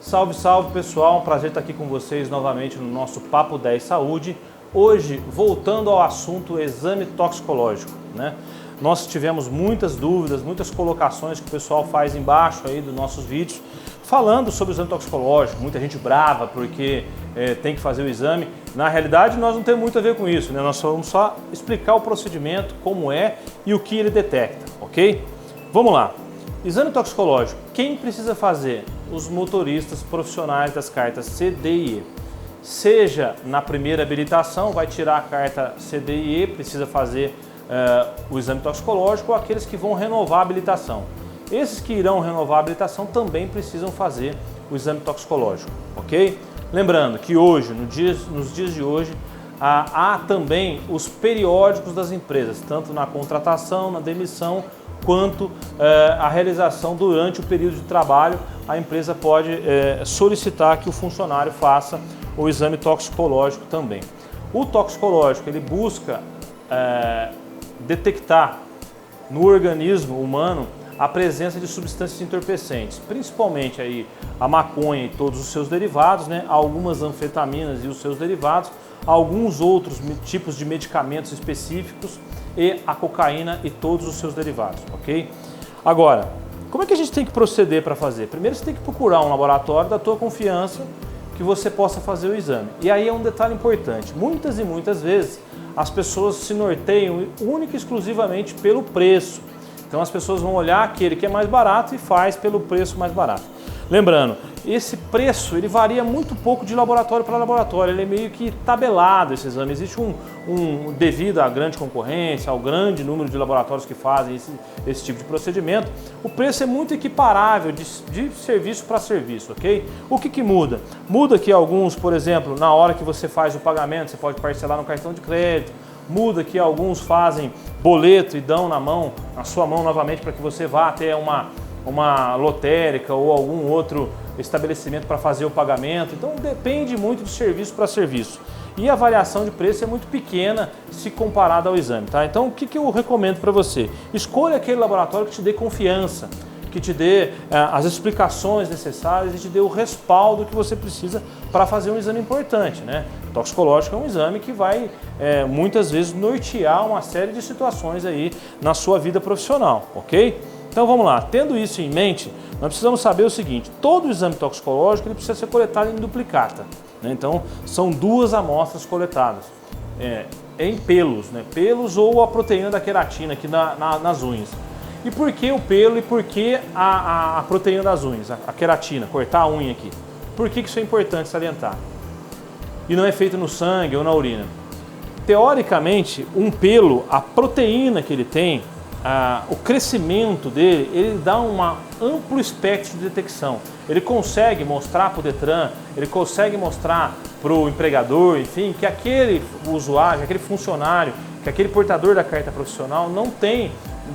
Salve, salve pessoal, um prazer estar aqui com vocês novamente no nosso Papo 10 Saúde. Hoje, voltando ao assunto exame toxicológico, né? Nós tivemos muitas dúvidas, muitas colocações que o pessoal faz embaixo aí dos nossos vídeos, falando sobre o exame toxicológico, muita gente brava porque tem que fazer o exame. Na realidade, nós não temos muito a ver com isso, né? Nós vamos só explicar o procedimento, como é e o que ele detecta, ok? Vamos lá. Exame toxicológico, quem precisa fazer? Os motoristas profissionais das cartas C, D e E. Seja na primeira habilitação, vai tirar a carta C, D e E, precisa fazer o exame toxicológico, ou aqueles que vão renovar a habilitação. Esses que irão renovar a habilitação também precisam fazer o exame toxicológico, ok? Lembrando que hoje, nos dias de hoje, há também os periódicos das empresas, tanto na contratação, na demissão, quanto a realização durante o período de trabalho. A empresa pode solicitar que o funcionário faça o exame toxicológico também. O toxicológico, ele busca detectar no organismo humano a presença de substâncias entorpecentes, principalmente aí a maconha e todos os seus derivados, né? Algumas anfetaminas e os seus derivados, alguns outros tipos de medicamentos específicos e a cocaína e todos os seus derivados, ok? Agora, como é que a gente tem que proceder para fazer? Primeiro você tem que procurar um laboratório da tua confiança que você possa fazer o exame. E aí é um detalhe importante, muitas e muitas vezes as pessoas se norteiam única e exclusivamente pelo preço. Então as pessoas vão olhar aquele que é mais barato e faz pelo preço mais barato. Lembrando, esse preço ele varia muito pouco de laboratório para laboratório, ele é meio que tabelado esse exame. Existe devido à grande concorrência, ao grande número de laboratórios que fazem esse tipo de procedimento, o preço é muito equiparável de serviço para serviço, ok? O que muda? Muda que alguns, por exemplo, na hora que você faz o pagamento, você pode parcelar no cartão de crédito. Muda que alguns fazem boleto e dão na sua mão novamente para que você vá até uma lotérica ou algum outro estabelecimento para fazer o pagamento. Então depende muito de serviço para serviço. E a variação de preço é muito pequena se comparada ao exame, tá? Então o que eu recomendo para você? Escolha aquele laboratório que te dê confiança, que te dê as explicações necessárias e te dê o respaldo que você precisa para fazer um exame importante, né? Toxicológico é um exame que vai muitas vezes nortear uma série de situações aí na sua vida profissional, ok? Então vamos lá, tendo isso em mente, nós precisamos saber o seguinte: todo exame toxicológico ele precisa ser coletado em duplicata, né? Então são duas amostras coletadas em pelos, né? Pelos ou a proteína da queratina aqui nas unhas. E por que o pelo e por que a proteína das unhas, a queratina, cortar a unha aqui? Por que isso é importante salientar? E não é feito no sangue ou na urina. Teoricamente, um pelo, a proteína que ele tem, o crescimento dele, ele dá um amplo espectro de detecção. Ele consegue mostrar para o Detran, ele consegue mostrar para o empregador, enfim, que aquele usuário, aquele funcionário, que aquele portador da carta profissional não tem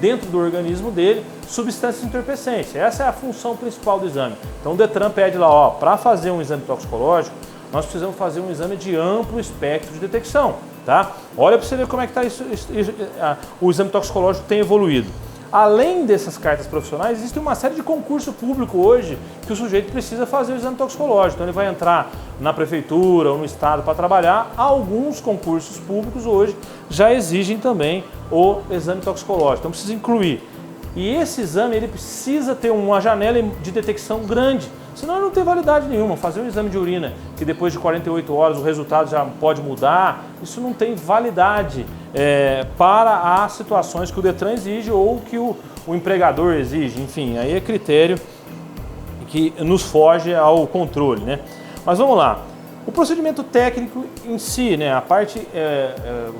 dentro do organismo dele substâncias entorpecentes. Essa é a função principal do exame. Então o Detran pede lá, ó, para fazer um exame toxicológico, nós precisamos fazer um exame de amplo espectro de detecção, tá? Olha para você ver como é que tá o exame toxicológico tem evoluído. Além dessas cartas profissionais, existe uma série de concurso público hoje que o sujeito precisa fazer o exame toxicológico. Então ele vai entrar na prefeitura ou no estado para trabalhar. Alguns concursos públicos hoje já exigem também o exame toxicológico, então precisa incluir. E esse exame ele precisa ter uma janela de detecção grande, senão ele não tem validade nenhuma. Fazer um exame de urina que depois de 48 horas o resultado já pode mudar, isso não tem validade para as situações que o Detran exige ou que o empregador exige. Enfim, aí é critério que nos foge ao controle, né? Mas vamos lá. O procedimento técnico em si, né, a parte,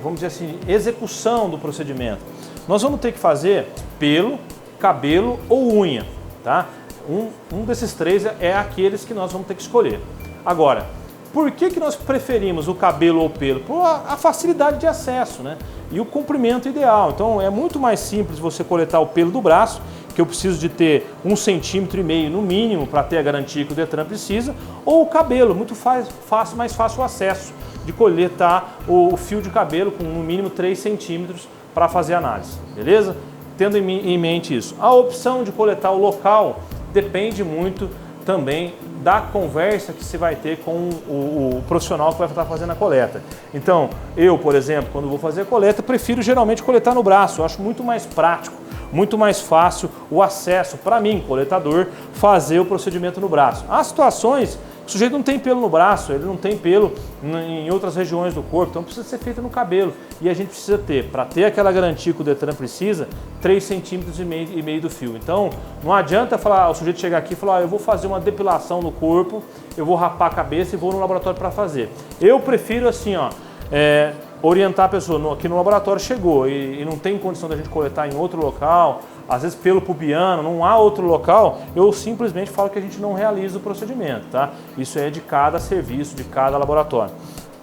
vamos dizer assim, execução do procedimento. Nós vamos ter que fazer pelo, cabelo ou unha, tá? Um desses três é aqueles que nós vamos ter que escolher. Agora, por que nós preferimos o cabelo ou o pelo? Por a facilidade de acesso, né? E o comprimento ideal. Então é muito mais simples você coletar o pelo do braço, que eu preciso de ter 1,5 cm no mínimo para ter a garantia que o Detran precisa, ou o cabelo, muito mais fácil o acesso de coletar o fio de cabelo com no mínimo 3 centímetros para fazer a análise, beleza? Tendo em mente isso. A opção de coletar o local depende muito também da conversa que você vai ter com o profissional que vai estar fazendo a coleta. Então, eu, por exemplo, quando vou fazer a coleta, prefiro geralmente coletar no braço. Eu acho muito mais prático, muito mais fácil o acesso para mim, coletador, fazer o procedimento no braço. Há situações que o sujeito não tem pelo no braço, ele não tem pelo em outras regiões do corpo, então precisa ser feito no cabelo. E a gente precisa ter, para ter aquela garantia que o Detran precisa, 3,5 cm do fio. Então não adianta falar, o sujeito chegar aqui e falar, eu vou fazer uma depilação no corpo, eu vou rapar a cabeça e vou no laboratório para fazer. Eu prefiro assim, ó, orientar a pessoa, aqui no laboratório chegou e não tem condição da gente coletar em outro local, às vezes pelo pubiano, não há outro local, eu simplesmente falo que a gente não realiza o procedimento, tá? Isso é de cada serviço, de cada laboratório.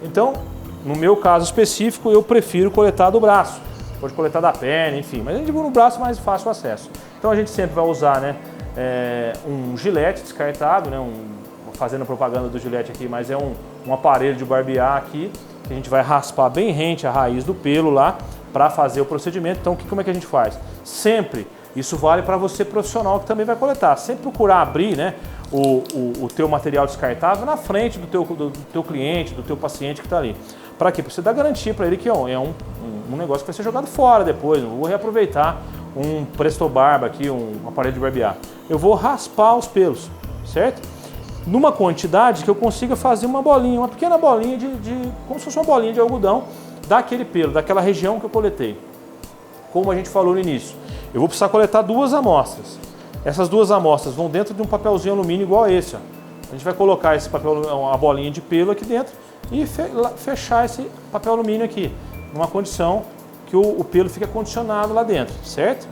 Então, no meu caso específico, eu prefiro coletar do braço, pode coletar da perna, enfim, mas a gente no braço é mais fácil o acesso. Então a gente sempre vai usar, né, um gilete descartável, né, fazendo propaganda do gilete aqui, mas é um aparelho de barbear aqui, que a gente vai raspar bem rente a raiz do pelo lá para fazer o procedimento. Então, como é que a gente faz? Sempre, isso vale para você profissional que também vai coletar, sempre procurar abrir, né, o teu material descartável na frente do teu cliente, do teu paciente que está ali. Para quê? Para você dar garantia para ele que é um negócio que vai ser jogado fora depois, eu vou reaproveitar um Presto Barba aqui, um aparelho de barbear. Eu vou raspar os pelos, certo? Numa quantidade que eu consiga fazer uma bolinha, uma pequena bolinha como se fosse uma bolinha de algodão daquele pelo, daquela região que eu coletei. Como a gente falou no início, eu vou precisar coletar 2 amostras. Essas 2 amostras vão dentro de um papelzinho alumínio igual a esse, ó. A gente vai colocar esse papel, uma bolinha de pelo aqui dentro e fechar esse papel alumínio aqui, numa condição que o pelo fica condicionado lá dentro, certo?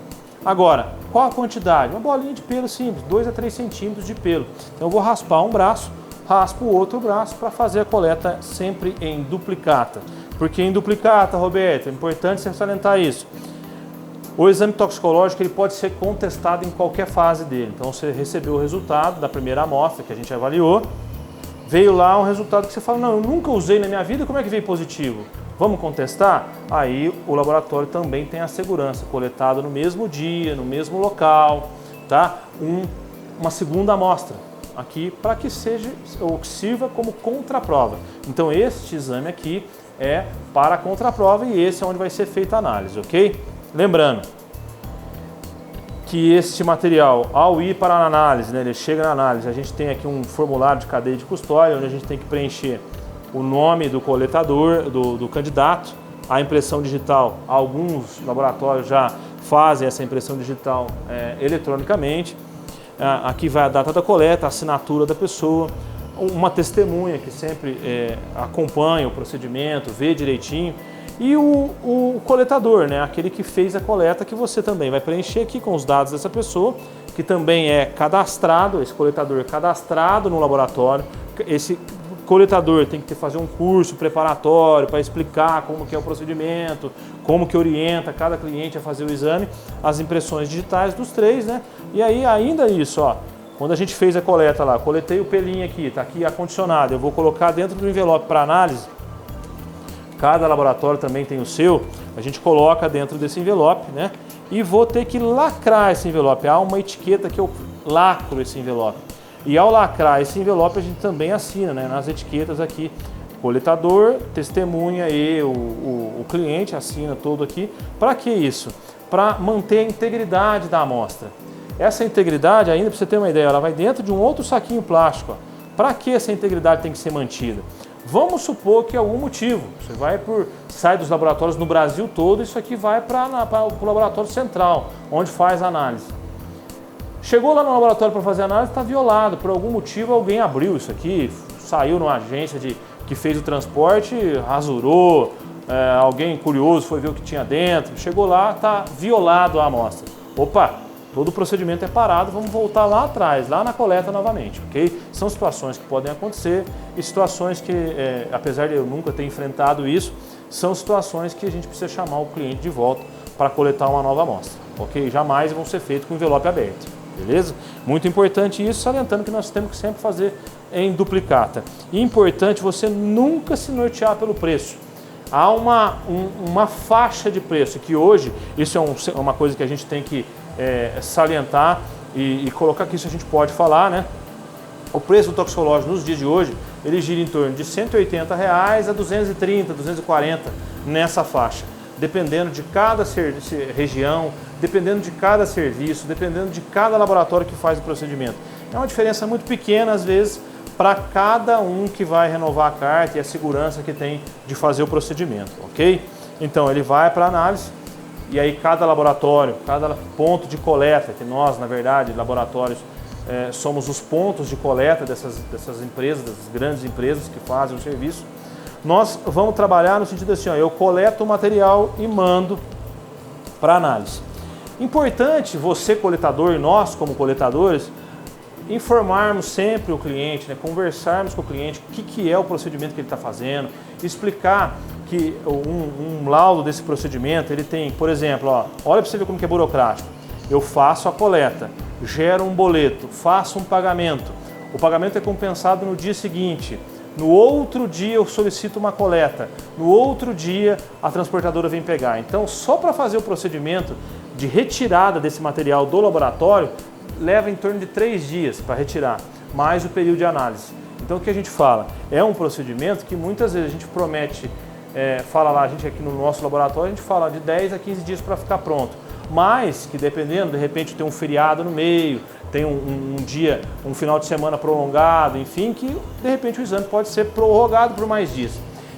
Agora, qual a quantidade? Uma bolinha de pelo simples, 2 a 3 centímetros de pelo. Então eu vou raspar um braço, raspo o outro braço para fazer a coleta sempre em duplicata. Porque em duplicata, Roberto, é importante você salientar isso. O exame toxicológico ele pode ser contestado em qualquer fase dele. Então você recebeu o resultado da primeira amostra que a gente avaliou, veio lá um resultado que você fala, não, eu nunca usei na minha vida, como é que veio positivo? Vamos contestar? Aí o laboratório também tem a segurança, coletado no mesmo dia, no mesmo local, tá? Uma segunda amostra aqui para que seja ou que sirva como contraprova. Então este exame aqui é para a contraprova e esse é onde vai ser feita a análise, ok? Lembrando que este material, ao ir para a análise, né, ele chega na análise, a gente tem aqui um formulário de cadeia de custódia, onde a gente tem que preencher o nome do coletador, do candidato, a impressão digital. Alguns laboratórios já fazem essa impressão digital eletronicamente. Aqui vai a data da coleta, a assinatura da pessoa, uma testemunha que sempre acompanha o procedimento, vê direitinho. E o coletador, né, aquele que fez a coleta, que você também vai preencher aqui com os dados dessa pessoa, que também é cadastrado, esse coletador cadastrado no laboratório. Esse coletador tem que fazer um curso preparatório para explicar como que é o procedimento, como que orienta cada cliente a fazer o exame, as impressões digitais dos 3, né? E aí ainda isso, ó, quando a gente fez a coleta lá, coletei o pelinho aqui, tá aqui acondicionado, eu vou colocar dentro do envelope para análise. Cada laboratório também tem o seu, a gente coloca dentro desse envelope, né? E vou ter que lacrar esse envelope. Há uma etiqueta que eu lacro esse envelope. E ao lacrar esse envelope a gente também assina, né, nas etiquetas aqui, coletador, testemunha e o cliente assina todo aqui. Para que isso? Para manter a integridade da amostra. Essa integridade, ainda para você ter uma ideia, ela vai dentro de um outro saquinho plástico. Para que essa integridade tem que ser mantida? Vamos supor que algum motivo, você sai dos laboratórios no Brasil todo, isso aqui vai para o laboratório central, onde faz a análise. Chegou lá no laboratório para fazer a análise, está violado, por algum motivo alguém abriu isso aqui, saiu numa agência que fez o transporte, rasurou, alguém curioso foi ver o que tinha dentro, chegou lá, está violado a amostra. Opa, todo o procedimento é parado, vamos voltar lá atrás, lá na coleta novamente, ok? São situações que podem acontecer e situações que, apesar de eu nunca ter enfrentado isso, são situações que a gente precisa chamar o cliente de volta para coletar uma nova amostra, ok? Jamais vão ser feitos com o envelope aberto. Beleza? Muito importante isso, salientando que nós temos que sempre fazer em duplicata. E importante você nunca se nortear pelo preço. Há uma faixa de preço, que hoje, isso é uma coisa que a gente tem que salientar e colocar que isso a gente pode falar, né? O preço do toxicológico nos dias de hoje, ele gira em torno de R$ 180 reais a 230, 240 nessa faixa, dependendo de cada região, dependendo de cada serviço, dependendo de cada laboratório que faz o procedimento. É uma diferença muito pequena, às vezes, para cada um que vai renovar a carta e a segurança que tem de fazer o procedimento, ok? Então, ele vai para análise e aí cada laboratório, cada ponto de coleta, que nós, na verdade, laboratórios, somos os pontos de coleta dessas empresas, dessas grandes empresas que fazem o serviço, nós vamos trabalhar no sentido assim, ó, eu coleto o material e mando para análise. Importante você, coletador, e nós como coletadores, informarmos sempre o cliente, né, conversarmos com o cliente o que é o procedimento que ele está fazendo, explicar que um laudo desse procedimento, ele tem, por exemplo, ó, olha para você ver como que é burocrático. Eu faço a coleta, gero um boleto, faço um pagamento. O pagamento é compensado no dia seguinte. No outro dia eu solicito uma coleta. No outro dia a transportadora vem pegar. Então, só para fazer o procedimento de retirada desse material do laboratório, leva em torno de 3 dias para retirar, mais o período de análise. Então, o que a gente fala? É um procedimento que muitas vezes a gente promete, fala lá, a gente aqui no nosso laboratório, a gente fala de 10 a 15 dias para ficar pronto. Mas que dependendo, de repente tem um feriado no meio, tem um dia, um final de semana prolongado, enfim, que de repente o exame pode ser prorrogado por mais dias.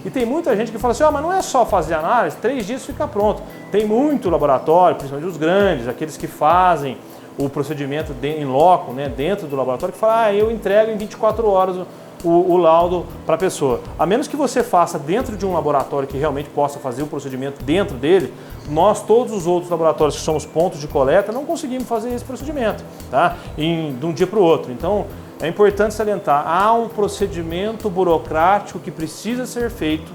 E tem muita gente que fala assim, mas não é só fazer análise, 3 dias fica pronto. Tem muito laboratório, principalmente os grandes, aqueles que fazem o procedimento em loco, né, dentro do laboratório, que fala, eu entrego em 24 horas o laudo para a pessoa. A menos que você faça dentro de um laboratório que realmente possa fazer o procedimento dentro dele, nós, todos os outros laboratórios que somos pontos de coleta, não conseguimos fazer esse procedimento, tá? De um dia para o outro. Então, é importante salientar, há um procedimento burocrático que precisa ser feito,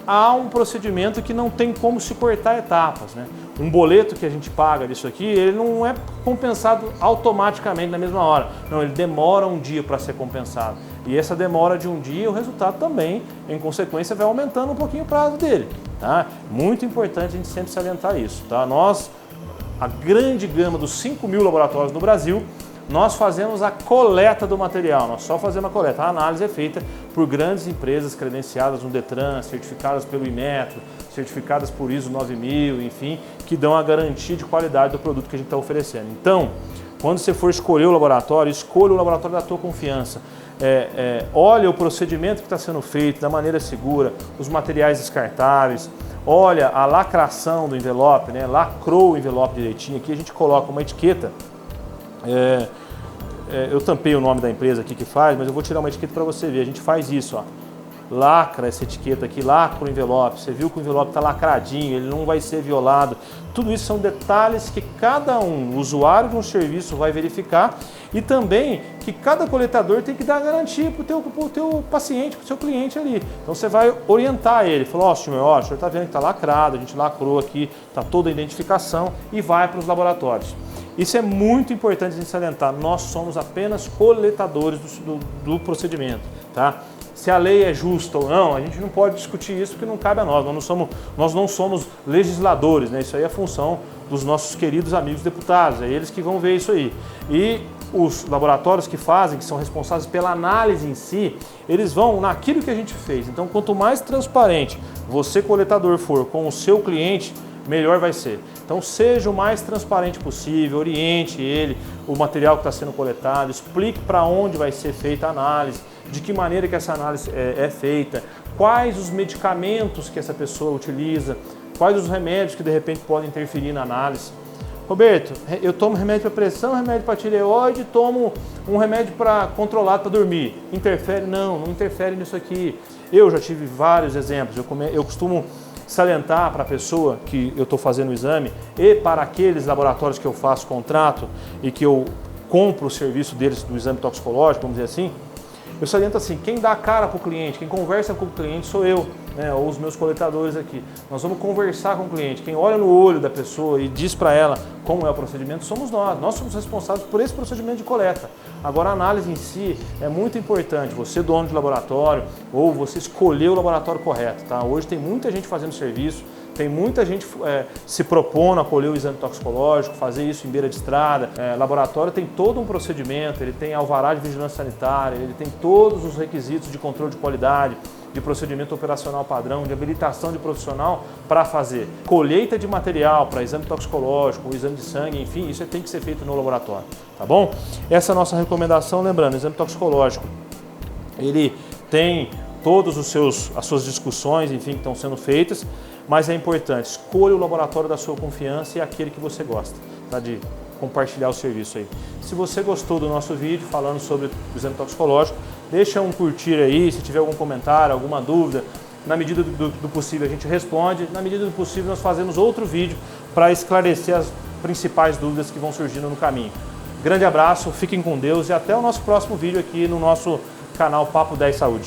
há um procedimento que não tem como se cortar etapas, né? Um boleto que a gente paga disso aqui, ele não é compensado automaticamente na mesma hora. Não, ele demora um dia para ser compensado. E essa demora de um dia, o resultado também, em consequência, vai aumentando um pouquinho o prazo dele. Tá? Muito importante a gente sempre salientar isso. Tá? Nós, a grande gama dos 5.000 laboratórios no Brasil, nós fazemos a coleta do material, nós só fazemos a coleta. A análise é feita por grandes empresas credenciadas no Detran, certificadas pelo Inmetro, certificadas por ISO 9000, enfim, que dão a garantia de qualidade do produto que a gente está oferecendo. Então, quando você for escolher o laboratório, escolha o laboratório da tua confiança. Olha o procedimento que está sendo feito da maneira segura, os materiais descartáveis, olha a lacração do envelope, né? Lacrou o envelope direitinho. Aqui a gente coloca uma etiqueta. Eu tampei o nome da empresa aqui que faz, mas eu vou tirar uma etiqueta para você ver. A gente faz isso, ó. Lacra essa etiqueta aqui, lacra o envelope. Você viu que o envelope está lacradinho, ele não vai ser violado. Tudo isso são detalhes que cada usuário de um serviço vai verificar e também que cada coletador tem que dar garantia para o teu paciente, para o seu cliente ali. Então você vai orientar ele, falou, o senhor está vendo que está lacrado, a gente lacrou aqui, está toda a identificação e vai para os laboratórios. Isso é muito importante a gente salientar, nós somos apenas coletadores do procedimento, tá? Se a lei é justa ou não, a gente não pode discutir isso porque não cabe a nós não somos legisladores, né? Isso aí é função dos nossos queridos amigos deputados, é eles que vão ver isso aí. E os laboratórios que fazem, que são responsáveis pela análise em si, eles vão naquilo que a gente fez. Então, quanto mais transparente você, coletador, for com o seu cliente, melhor vai ser. Então seja o mais transparente possível, oriente ele, o material que está sendo coletado, explique para onde vai ser feita a análise, de que maneira que essa análise é feita, quais os medicamentos que essa pessoa utiliza, quais os remédios que de repente podem interferir na análise. Roberto, eu tomo remédio para pressão, remédio para tireoide, tomo um remédio para controlado para dormir. Interfere? Não interfere nisso aqui. Eu já tive vários exemplos, eu costumo salientar para a pessoa que eu estou fazendo o exame e para aqueles laboratórios que eu faço contrato e que eu compro o serviço deles do exame toxicológico, vamos dizer assim, eu saliento assim, quem dá a cara para o cliente, quem conversa com o cliente sou eu, né, ou os meus coletadores aqui. Nós vamos conversar com o cliente, quem olha no olho da pessoa e diz para ela como é o procedimento, somos nós somos responsáveis por esse procedimento de coleta. Agora a análise em si é muito importante, você dono de laboratório ou você escolher o laboratório correto, tá? Hoje tem muita gente fazendo serviço, Tem muita gente se propondo a colher o exame toxicológico, fazer isso em beira de estrada. Laboratório tem todo um procedimento, ele tem alvará de vigilância sanitária, ele tem todos os requisitos de controle de qualidade, de procedimento operacional padrão, de habilitação de profissional para fazer colheita de material para exame toxicológico, exame de sangue, enfim, isso tem que ser feito no laboratório, tá bom? Essa é a nossa recomendação, lembrando, o exame toxicológico, ele tem todas as suas discussões, enfim, que estão sendo feitas, mas é importante, escolha o laboratório da sua confiança e aquele que você gosta, tá? De compartilhar o serviço aí. Se você gostou do nosso vídeo falando sobre o exame toxicológico, deixa um curtir aí, se tiver algum comentário, alguma dúvida, na medida do possível a gente responde, na medida do possível nós fazemos outro vídeo para esclarecer as principais dúvidas que vão surgindo no caminho. Grande abraço, fiquem com Deus e até o nosso próximo vídeo aqui no nosso canal Papo 10 Saúde.